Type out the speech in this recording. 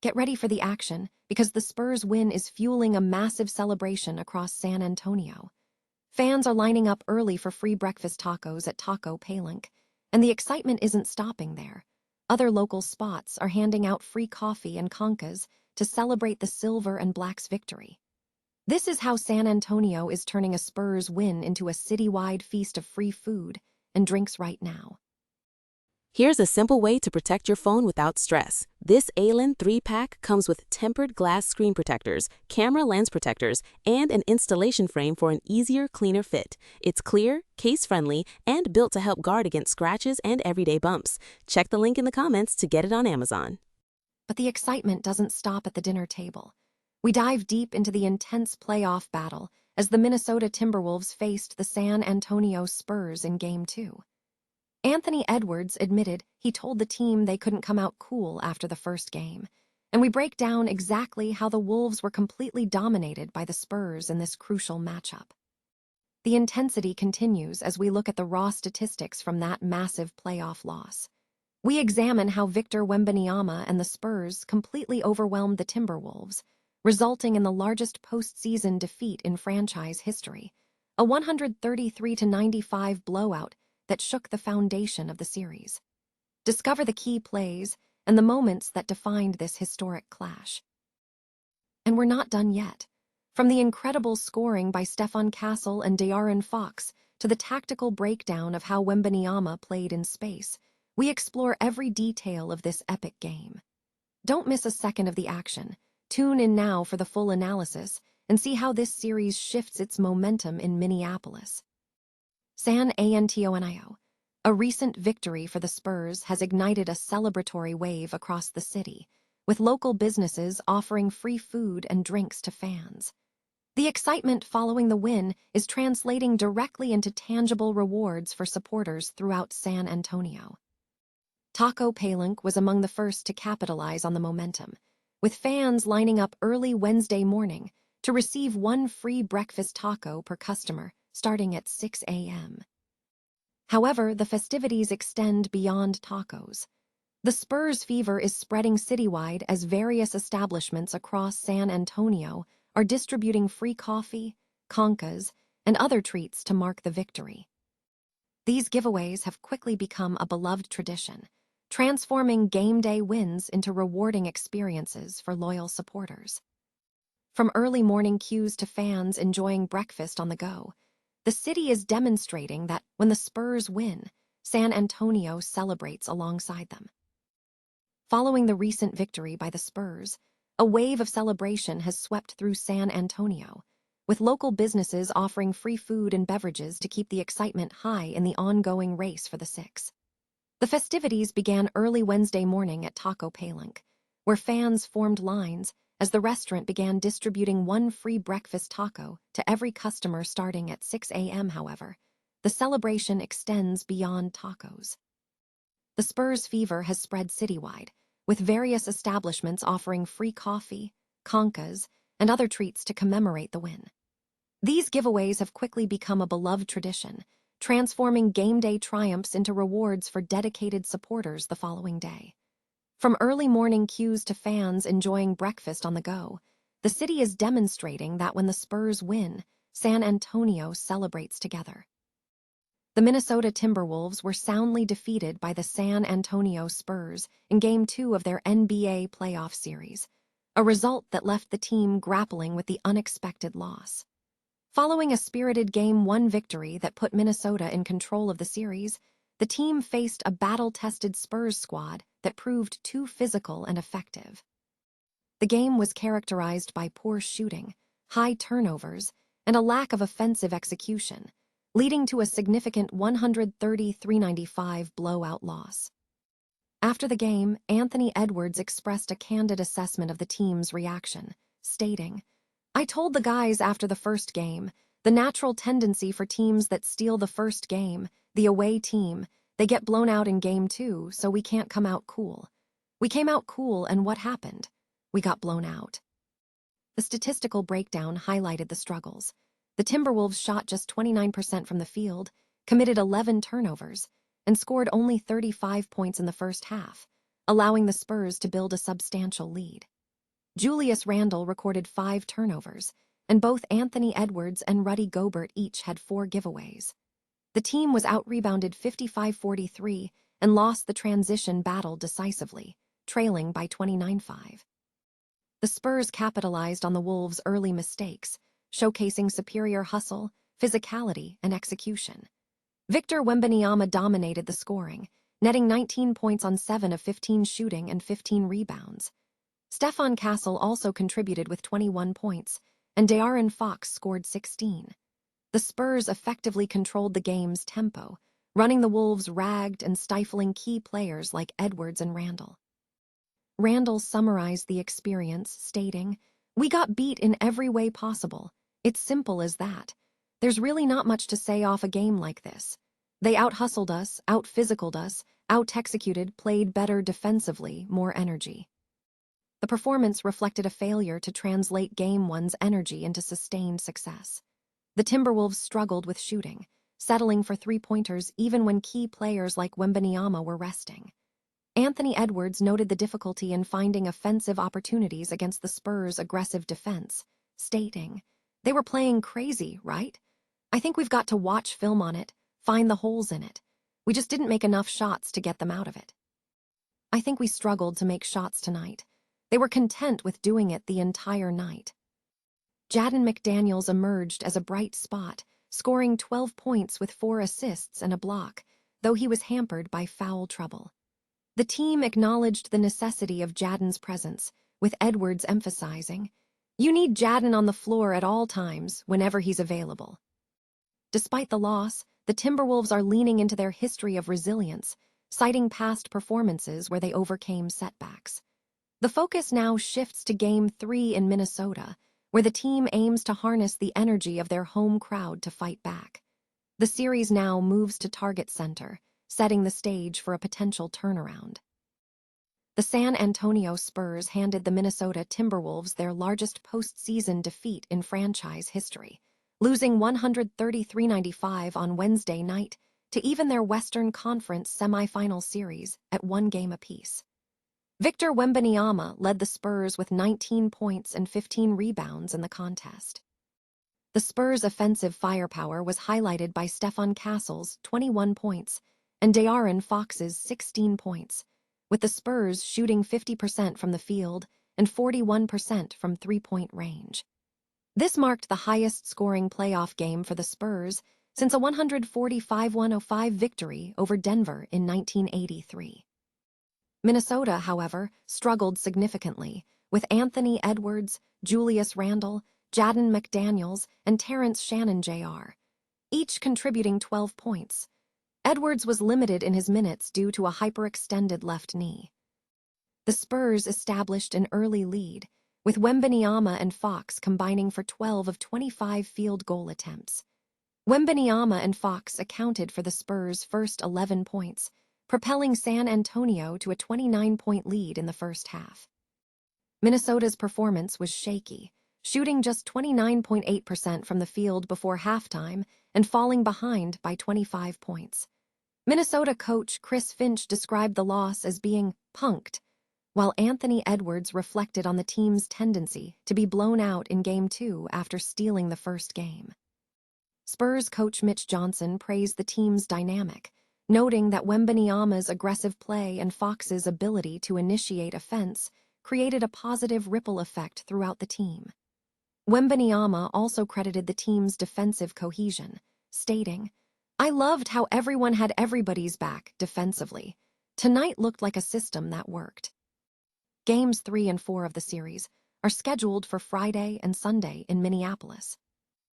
Get ready for the action, because the Spurs win is fueling a massive celebration across San Antonio. Fans are lining up early for free breakfast tacos at Taco Palenque, and the excitement isn't stopping there. Other local spots are handing out free coffee and concas to celebrate the Silver and Black's victory. This is how San Antonio is turning a Spurs win into a citywide feast of free food and drinks right now. Here's a simple way to protect your phone without stress. This ALAN 3-pack comes with tempered glass screen protectors, camera lens protectors, and an installation frame for an easier, cleaner fit. It's clear, case-friendly, and built to help guard against scratches and everyday bumps. Check the link in the comments to get it on Amazon. But the excitement doesn't stop at the dinner table. We dive deep into the intense playoff battle as the Minnesota Timberwolves faced the San Antonio Spurs in Game 2. Anthony Edwards admitted he told the team they couldn't come out cool after the first game, and we break down exactly how the Wolves were completely dominated by the Spurs in this crucial matchup. The intensity continues as we look at the raw statistics from that massive playoff loss. We examine how Victor Wembanyama and the Spurs completely overwhelmed the Timberwolves, resulting in the largest postseason defeat in franchise history, a 133-95 blowout that shook the foundation of the series. Discover the key plays and the moments that defined this historic clash. And we're not done yet. From the incredible scoring by Stephon Castle and De'Aaron Fox to the tactical breakdown of how Wembanyama played in space, we explore every detail of this epic game. Don't miss a second of the action. Tune in now for the full analysis and see how this series shifts its momentum in Minneapolis. San Antonio. A recent victory for the Spurs has ignited a celebratory wave across the city, with local businesses offering free food and drinks to fans. The excitement following the win is translating directly into tangible rewards for supporters throughout San Antonio. Taco Palenque was among the first to capitalize on the momentum, with fans lining up early Wednesday morning to receive one free breakfast taco per customer starting at 6 a.m. However, the festivities extend beyond tacos. The Spurs fever is spreading citywide as various establishments across San Antonio are distributing free coffee, concas, and other treats to mark the victory. These giveaways have quickly become a beloved tradition, transforming game day wins into rewarding experiences for loyal supporters. From early morning queues to fans enjoying breakfast on the go, the city is demonstrating that when the Spurs win, San Antonio celebrates alongside them. Following the recent victory by the Spurs, a wave of celebration has swept through San Antonio, with local businesses offering free food and beverages to keep the excitement high in the ongoing race for the Six. The festivities began early Wednesday morning at Taco Palenque, where fans formed lines as the restaurant began distributing one free breakfast taco to every customer starting at 6 a.m. However, the celebration extends beyond tacos. The Spurs fever has spread citywide, with various establishments offering free coffee, concas, and other treats to commemorate the win. These giveaways have quickly become a beloved tradition, transforming game day triumphs into rewards for dedicated supporters the following day. From early morning queues to fans enjoying breakfast on the go, the city is demonstrating that when the Spurs win, San Antonio celebrates together. The Minnesota Timberwolves were soundly defeated by the San Antonio Spurs in Game 2 of their NBA playoff series, a result that left the team grappling with the unexpected loss. Following a spirited Game 1 victory that put Minnesota in control of the series, the team faced a battle-tested Spurs squad that proved too physical and effective. The game was characterized by poor shooting, high turnovers, and a lack of offensive execution, leading to a significant 133-95 blowout loss. After the game, Anthony Edwards expressed a candid assessment of the team's reaction, stating, "I told the guys after the first game, the natural tendency for teams that steal the first game, the away team, they get blown out in Game 2, so we can't come out cool. We came out cool, and what happened? We got blown out." The statistical breakdown highlighted the struggles. The Timberwolves shot just 29% from the field, committed 11 turnovers, and scored only 35 points in the first half, allowing the Spurs to build a substantial lead. Julius Randle recorded 5 turnovers, and both Anthony Edwards and Rudy Gobert each had 4 giveaways. The team was out-rebounded 55-43 and lost the transition battle decisively, trailing by 29-5. The Spurs capitalized on the Wolves' early mistakes, showcasing superior hustle, physicality, and execution. Victor Wembanyama dominated the scoring, netting 19 points on 7 of 15 shooting and 15 rebounds. Stephon Castle also contributed with 21 points, and De'Aaron Fox scored 16. The Spurs effectively controlled the game's tempo, running the Wolves ragged and stifling key players like Edwards and Randle. Randle summarized the experience, stating, "We got beat in every way possible. It's simple as that. There's really not much to say off a game like this. They out-hustled us, out-physicaled us, out-executed, played better defensively, more energy." The performance reflected a failure to translate Game 1's energy into sustained success. The Timberwolves struggled with shooting, settling for three-pointers even when key players like Wembanyama were resting. Anthony Edwards noted the difficulty in finding offensive opportunities against the Spurs' aggressive defense, stating, "They were playing crazy, right? I think we've got to watch film on it, find the holes in it. We just didn't make enough shots to get them out of it." "I think we struggled to make shots tonight. They were content with doing it the entire night." Jaden McDaniels emerged as a bright spot, scoring 12 points with 4 assists and a block, though he was hampered by foul trouble. The team acknowledged the necessity of Jaden's presence, with Edwards emphasizing, "You need Jaden on the floor at all times, whenever he's available." Despite the loss, the Timberwolves are leaning into their history of resilience, citing past performances where they overcame setbacks. The focus now shifts to Game 3 in Minnesota, where the team aims to harness the energy of their home crowd to fight back. The series now moves to Target Center, setting the stage for a potential turnaround. The San Antonio Spurs handed the Minnesota Timberwolves their largest postseason defeat in franchise history, losing 133-95 on Wednesday night to even their Western Conference semifinal series at 1 game apiece. Victor Wembanyama led the Spurs with 19 points and 15 rebounds in the contest. The Spurs' offensive firepower was highlighted by Stephon Castle's 21 points and De'Aaron Fox's 16 points, with the Spurs shooting 50% from the field and 41% from three-point range. This marked the highest-scoring playoff game for the Spurs since a 145-105 victory over Denver in 1983. Minnesota, however, struggled significantly, with Anthony Edwards, Julius Randle, Jaden McDaniels, and Terrence Shannon Jr., each contributing 12 points. Edwards was limited in his minutes due to a hyperextended left knee. The Spurs established an early lead, with Wembanyama and Fox combining for 12 of 25 field goal attempts. Wembanyama and Fox accounted for the Spurs' first 11 points, propelling San Antonio to a 29-point lead in the first half. Minnesota's performance was shaky, shooting just 29.8% from the field before halftime and falling behind by 25 points. Minnesota coach Chris Finch described the loss as being punked, while Anthony Edwards reflected on the team's tendency to be blown out in Game 2 after stealing the first game. Spurs coach Mitch Johnson praised the team's dynamic, noting that Wembanyama's aggressive play and Fox's ability to initiate offense created a positive ripple effect throughout the team. Wembanyama also credited the team's defensive cohesion, stating, "I loved how everyone had everybody's back defensively. Tonight looked like a system that worked." Games 3 and 4 of the series are scheduled for Friday and Sunday in Minneapolis.